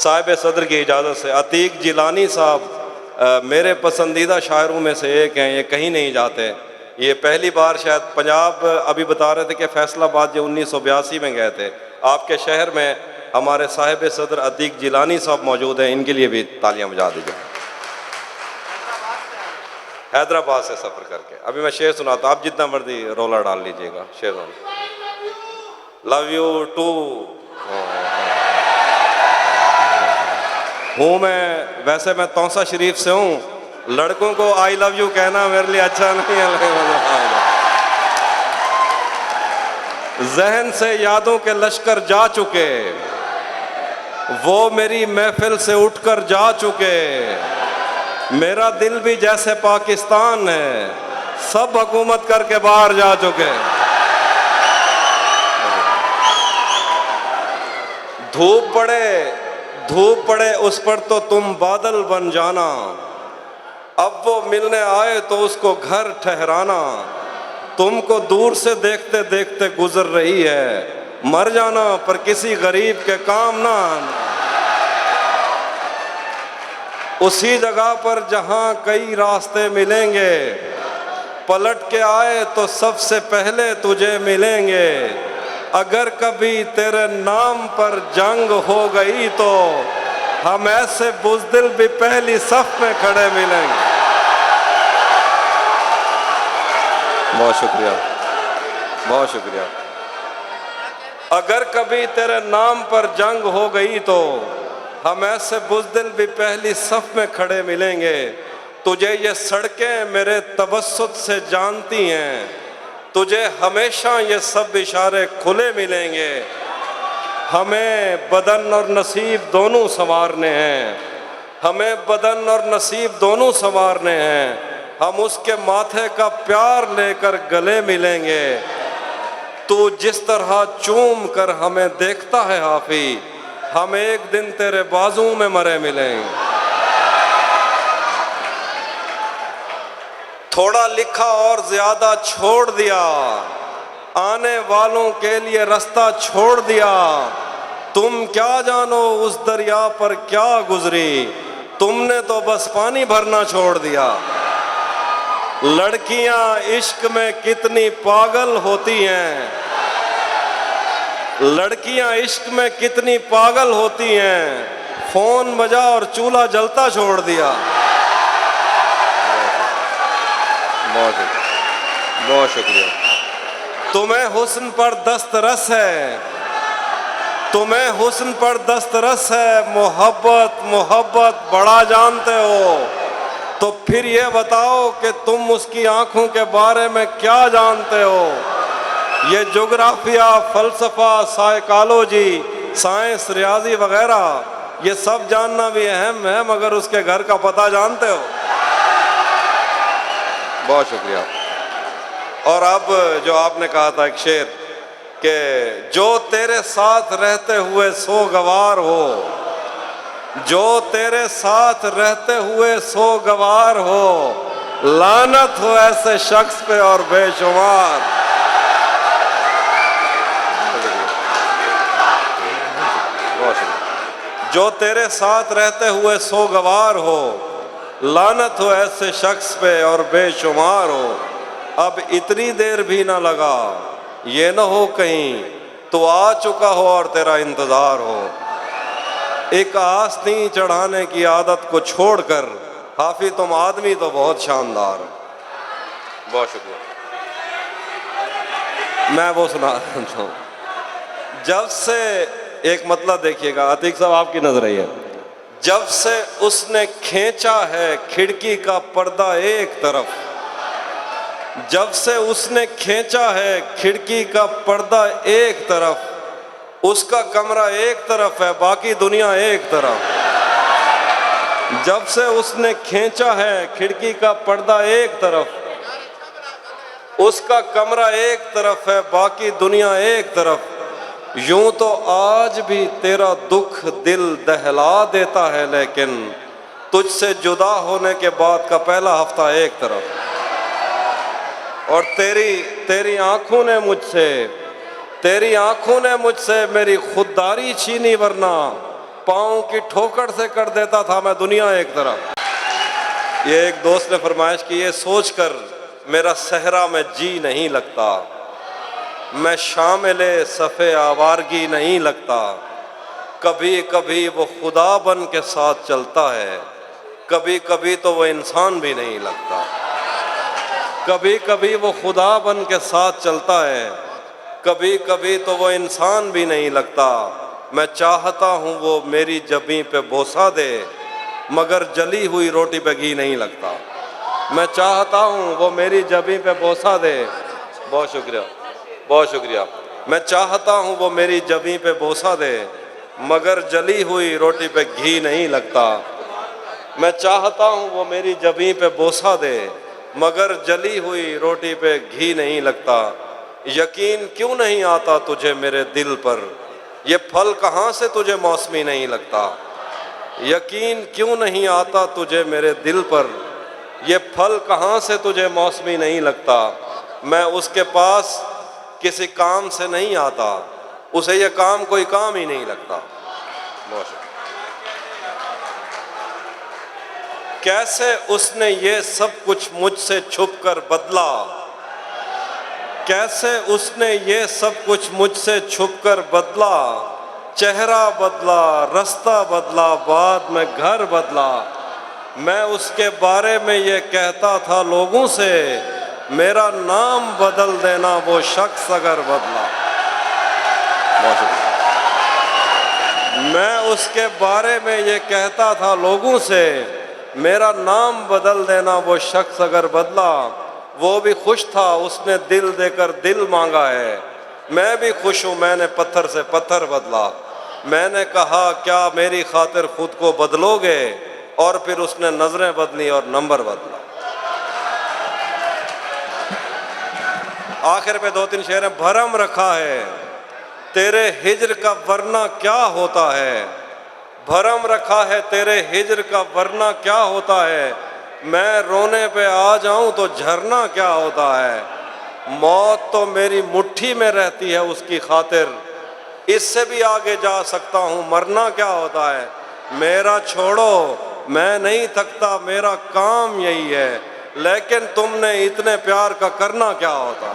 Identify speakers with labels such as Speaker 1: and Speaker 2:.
Speaker 1: साहिब सदर की इजाज़त से अतीक जिलानी साहब मेरे पसंदीदा शायरों में से एक हैं। ये कहीं नहीं जाते, ये पहली बार शायद पंजाब, अभी बता रहे थे कि फैसलाबाद जो 1982 में गए थे, आपके शहर में हमारे साहिब सदर अतीक जिलानी साहब मौजूद हैं। इनके लिए भी तालियां बजा दीजिए। हैदराबाद से सफ़र करके। अभी मैं शेर सुनाता हूँ, आप जितना मर्जी रोला डाल लीजिएगा। शेर लव यू टू हूँ मैं, वैसे मैं तौसा शरीफ से हूँ, लड़कों को आई लव यू कहना मेरे लिए अच्छा नहीं है। जहन से यादों के लश्कर जा चुके, वो मेरी महफिल से उठकर जा चुके, मेरा दिल भी जैसे पाकिस्तान है, सब हुकूमत करके बाहर जा चुके। धूप पड़े उस पर तो तुम बादल बन जाना, अब वो मिलने आए तो उसको घर ठहराना, तुमको दूर से देखते देखते गुजर रही है, मर जाना पर किसी गरीब के काम ना आना। उसी जगह पर जहां कई रास्ते मिलेंगे, पलट के आए तो सबसे पहले तुझे मिलेंगे, अगर कभी तेरे नाम पर जंग हो गई तो हम ऐसे बुज़दिल भी पहली सफ में खड़े मिलेंगे। बहुत शुक्रिया, बहुत शुक्रिया। अगर कभी तेरे नाम पर जंग हो गई तो हम ऐसे बुज़दिल भी पहली सफ में खड़े मिलेंगे, तुझे ये सड़कें मेरे तवस्सुत से जानती हैं, तुझे हमेशा ये सब इशारे खुले मिलेंगे, हमें बदन और नसीब दोनों संवारने हैं, हमें बदन और नसीब दोनों संवारने हैं, हम उसके माथे का प्यार लेकर गले मिलेंगे, तू जिस तरह चूम कर हमें देखता है हाफी, हम एक दिन तेरे बाजू में मरे मिलेंगे। थोड़ा लिखा और ज्यादा छोड़ दिया, आने वालों के लिए रास्ता छोड़ दिया, तुम क्या जानो उस दरिया पर क्या गुजरी, तुमने तो बस पानी भरना छोड़ दिया। लड़कियां इश्क में कितनी पागल होती हैं, लड़कियां इश्क में कितनी पागल होती हैं, फोन बजा और चूल्हा जलता छोड़ दिया। बहुत शुक्रिया। तुम्हें हुस्न पर दस्तरस है, तुम्हें हुस्न पर दस्तरस है, मोहब्बत मोहब्बत बड़ा जानते हो, तो फिर ये बताओ कि तुम उसकी आंखों के बारे में क्या जानते हो। ये जोग्राफिया, फलसफा, साइकोलॉजी, साइंस, रियाजी वगैरह ये सब जानना भी अहम है, मगर उसके घर का पता जानते हो। बहुत शुक्रिया। और अब जो आपने कहा था एक शेर कि जो तेरे साथ रहते हुए सो गवार हो, जो तेरे साथ रहते हुए सो गवार हो, लानत हो ऐसे शख्स पे और बेशुमार। जो तेरे साथ रहते हुए सो गवार हो, लानत हो ऐसे शख्स पे और बेशुमार हो। अब इतनी देर भी ना लगा, ये न हो कहीं तो आ चुका हो और तेरा इंतजार हो। एक आस्तीन चढ़ाने की आदत को छोड़कर हाफिज तुम आदमी तो बहुत शानदार हो। बहुत शुक्रिया। मैं वो सुना रहा हूँ, जब से एक मतलब देखिएगा, अतीक साहब आपकी नजर आई है, जब से उसने खींचा है खिड़की का पर्दा एक तरफ, जब से उसने खींचा है खिड़की का पर्दा एक तरफ, उसका कमरा एक तरफ है बाकी दुनिया एक तरफ। जब से उसने खींचा है खिड़की का पर्दा एक तरफ, उसका कमरा एक तरफ है बाकी दुनिया एक तरफ। यूं तो आज भी तेरा दुख दिल दहला देता है, लेकिन तुझसे जुदा होने के बाद का पहला हफ्ता एक तरफ। और तेरी आंखों ने मुझसे मेरी खुददारी छीनी, वरना पाँव की ठोकर से कर देता था मैं दुनिया एक तरफ। ये एक दोस्त ने फरमाइश की, ये सोचकर मेरा सहरा में जी नहीं लगता, मैं शामिले सफ़े आवारगी नहीं लगता। कभी कभी वो खुदा बन के साथ चलता है, कभी कभी तो वो इंसान भी नहीं लगता। कभी कभी वो खुदा बन के साथ चलता है, कभी कभी तो वो इंसान भी नहीं लगता। मैं चाहता हूँ वो मेरी जबीं पे बोसा दे, मगर जली हुई रोटी पे घी नहीं लगता। मैं चाहता हूँ वो मेरी जबीं पे बोसा दे। बहुत शुक्रिया, बहुत शुक्रिया। मैं चाहता हूँ वो मेरी जबीं पे बोसा दे, मगर जली हुई रोटी पे घी नहीं लगता। मैं चाहता हूँ वो मेरी जबीं पे बोसा दे, मगर जली हुई रोटी पे घी नहीं लगता। यकीन क्यों नहीं आता तुझे मेरे दिल पर, ये फल कहाँ से तुझे मौसमी नहीं लगता। यकीन क्यों नहीं आता तुझे मेरे दिल पर, ये फल कहाँ से तुझे मौसमी नहीं लगता। मैं उसके पास किसी काम से नहीं आता, उसे ये काम कोई काम ही नहीं लगता। कैसे उसने ये सब कुछ मुझसे छुप कर बदला, कैसे उसने ये सब कुछ मुझसे छुप कर बदला। चेहरा बदला, रास्ता बदला, बाद में घर बदला। मैं उसके बारे में ये कहता था लोगों से, मेरा नाम बदल देना वो शख्स अगर बदला। मैं उसके बारे में ये कहता था लोगों से, मेरा नाम बदल देना वो शख्स अगर बदला। वो भी खुश था, उसने दिल देकर दिल मांगा है। मैं भी खुश हूँ, मैंने पत्थर से पत्थर बदला। मैंने कहा क्या मेरी खातिर खुद को बदलोगे, और फिर उसने नजरें बदली और नंबर बदला। आखिर पे 2-3 शेर हैं। भरम रखा है तेरे हिज्र का वरना क्या होता है, भरम रखा है तेरे हिज्र का वरना क्या होता है। मैं रोने पे आ जाऊं तो झरना क्या होता है। मौत तो मेरी मुट्ठी में रहती है उसकी खातिर, इससे भी आगे जा सकता हूं, मरना क्या होता है। मेरा छोड़ो मैं नहीं थकता, मेरा काम यही है, लेकिन तुमने इतने प्यार का करना क्या होता।